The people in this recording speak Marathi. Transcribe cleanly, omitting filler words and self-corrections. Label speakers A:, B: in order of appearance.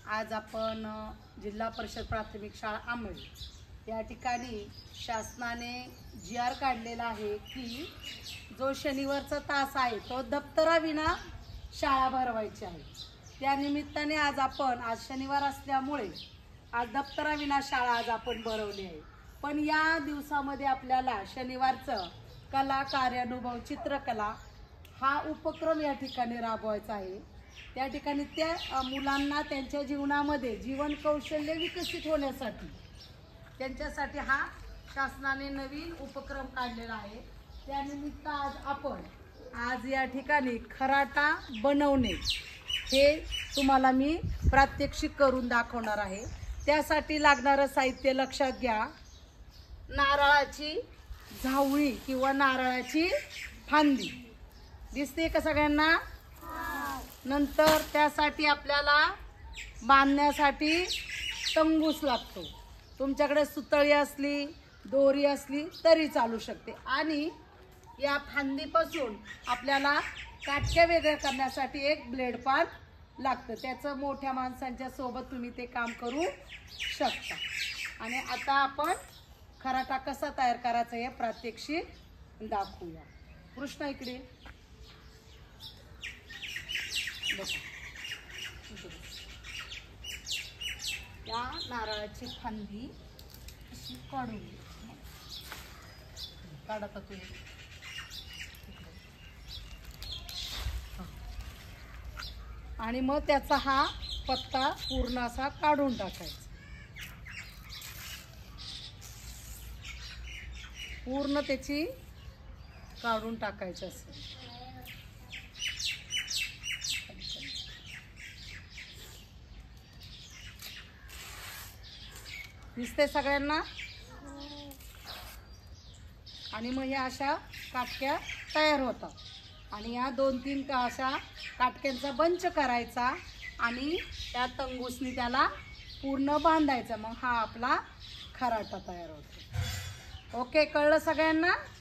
A: आज आपण जिल्हा परिषद प्राथमिक शाळा आंबळी या ठिकाणी शासनाने GR काढलेला आहे की जो शनिवारचा तास आहे तो दप्तराविना शाळा भरवायची आहे। त्या निमित्ताने आज शनिवार असल्यामुळे आज दप्तराविना शाळा आज आपण भरवली आहे। पण या दिवसामध्ये आपल्याला शनिवारचं कला कार्यानुभव चित्रकला हा उपक्रम या ठिकाणी राबवायचा आहे। त्या ठिकाणी त्या मुलांना त्यांच्या जीवनामध्ये जीवन कौशल्य विकसित होण्यासाठी त्यांच्यासाठी हा शासनाने नवीन उपक्रम काढलेला आहे। त्यानिमित्त आज या ठिकाणी खराटा बनवणे हे तुम्हाला मी प्रात्यक्षिक करून दाखवणार आहे। त्यासाठी लागणारं साहित्य लक्षात घ्या। नारळाची झावळी किंवा नारळाची फांदी दिसते का सगळ्यांना? नंतर त्यासाठी आपल्याला बांधण्यासाठी तंगूस लागतो। तुमच्याकडे सुतळी असली दोरी असली तरी चालू शकते। आणि या फांदीपासून आपल्याला काटक्या वेगळ्या करण्यासाठी एक ब्लेड पान लागतं। त्याचं मोठ्या माणसांच्या सोबत तुम्ही ते काम करू शकता। आणि आता आपण खराटा कसा तयार करायचा हे प्रात्यक्षिक दाखवूया। कृष्णा इकडे या नारळाची फांदी अशी काढून काढता तुम्ही आणि मग त्याचा हा पत्ता पूर्ण असा काढून टाकायचा। पूर्ण त्याची काढून टाकायचं असं। दिसते सगळ्यांना? आणि मग या अशा काटक्या तयार होतात। आणि या 2-3 अशा काटक्यांचा बंच करायचा आणि त्या तंगूसनी त्याला पूर्ण बांधायचा। मग हा आपला खराटा तयार होतो। ओके, कळलं सगळ्यांना?